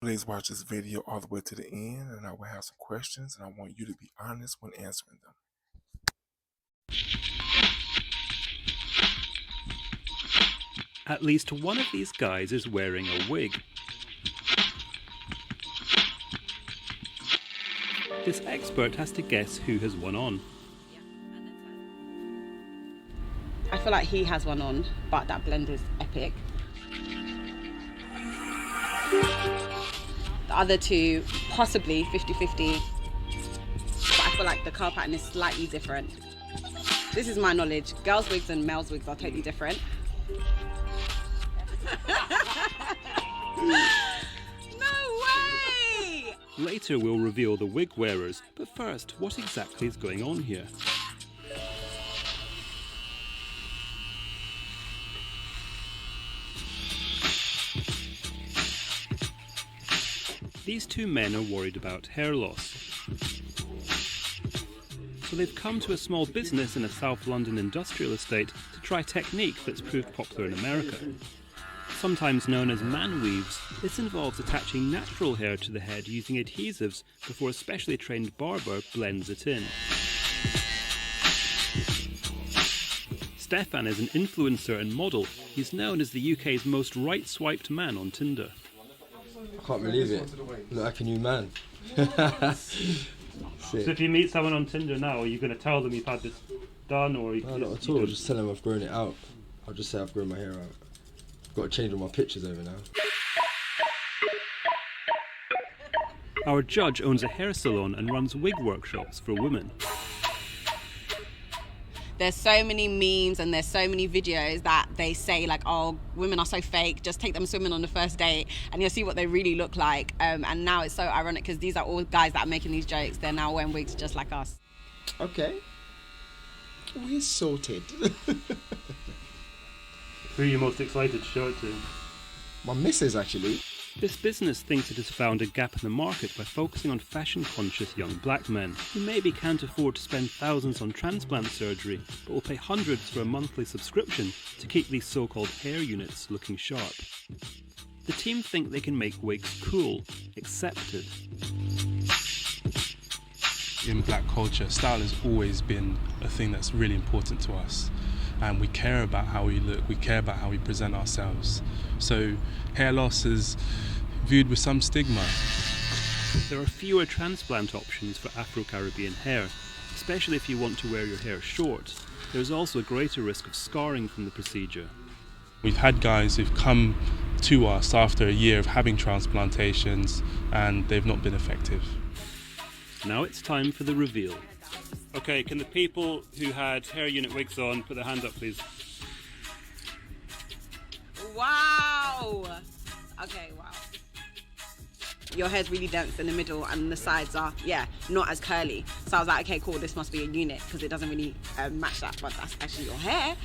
Please watch this video all the way to the end, and I will have some questions, and I want you to be honest when answering them. At least one of these guys is wearing a wig. This expert has to guess who has one on. I feel like he has one on, but that blend is epic. The other two, possibly 50-50, but I feel like the curl pattern is slightly different. This is my knowledge. Girls' wigs and males' wigs are totally different. No way! Later we'll reveal the wig wearers, but first, what exactly is going on here? These two men are worried about hair loss. So they've come to a small business in a South London industrial estate to try a technique that's proved popular in America. Sometimes known as man weaves, this involves attaching natural hair to the head using adhesives before a specially trained barber blends it in. Stefan is an influencer and model. He's known as the UK's most right-swiped man on Tinder. I can't believe it. Look like a new man. So if you meet someone on Tinder now, are you going to tell them you've had this done, or No, not at all. Just tell them I've grown it out. I'll just say I've grown my hair out. I've got to change all my pictures over now. Our judge owns a hair salon and runs wig workshops for women. There's so many memes and there's so many videos that they say like, oh, women are so fake, just take them swimming on the first date and you'll see what they really look like. And now it's so ironic because these are all guys that are making these jokes. They're now wearing wigs just like us. Okay. We're sorted. Who are you most excited to show it to? My missus, actually. This business thinks it has found a gap in the market by focusing on fashion-conscious young black men who maybe can't afford to spend thousands on transplant surgery, but will pay hundreds for a monthly subscription to keep these so-called hair units looking sharp. The team think they can make wigs cool, accepted. In black culture, style has always been a thing that's really important to us. And we care about how we look, we care about how we present ourselves. So hair loss is viewed with some stigma. There are fewer transplant options for Afro-Caribbean hair, especially if you want to wear your hair short. There's also a greater risk of scarring from the procedure. We've had guys who've come to us after a year of having transplantations and they've not been effective. Now it's time for the reveal. Okay, can the people who had hair unit wigs on put their hand up, please? Wow! Okay, wow. Your hair's really dense in the middle and the sides are, not as curly. So I was like, okay, cool, this must be a unit because it doesn't really match that, but that's actually your hair.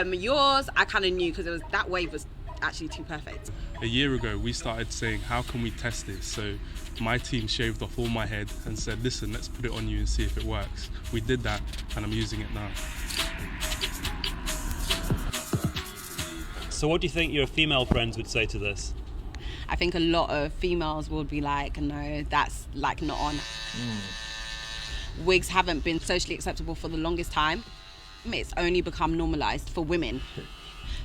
Yours, I kind of knew because that wave was actually too perfect. A year ago, we started saying, how can we test this? So my team shaved off all my head and said, listen, let's put it on you and see if it works. We did that and I'm using it now. So what do you think your female friends would say to this? I think a lot of females would be like, no, that's like not on. Wigs haven't been socially acceptable for the longest time. It's only become normalised for women.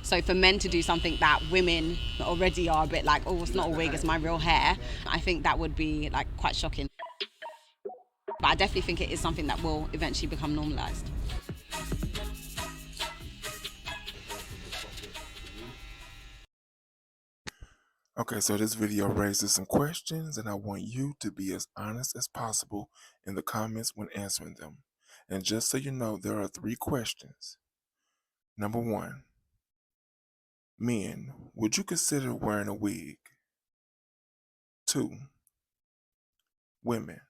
So for men to do something that women already are a bit like, oh, it's not a wig, it's my real hair, I think that would be like quite shocking. But I definitely think it is something that will eventually become normalised. Okay, so this video raises some questions, and I want you to be as honest as possible in the comments when answering them. And just so you know, there are 3 questions. Number 1. Men, would you consider wearing a wig? 2. Women,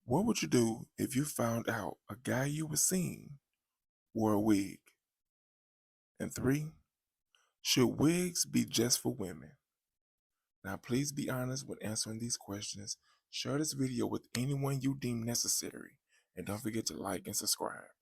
what would you do if you found out a guy you were seeing wore a wig? And 3, should wigs be just for women? Now please be honest when answering these questions. Share this video with anyone you deem necessary. And don't forget to like and subscribe.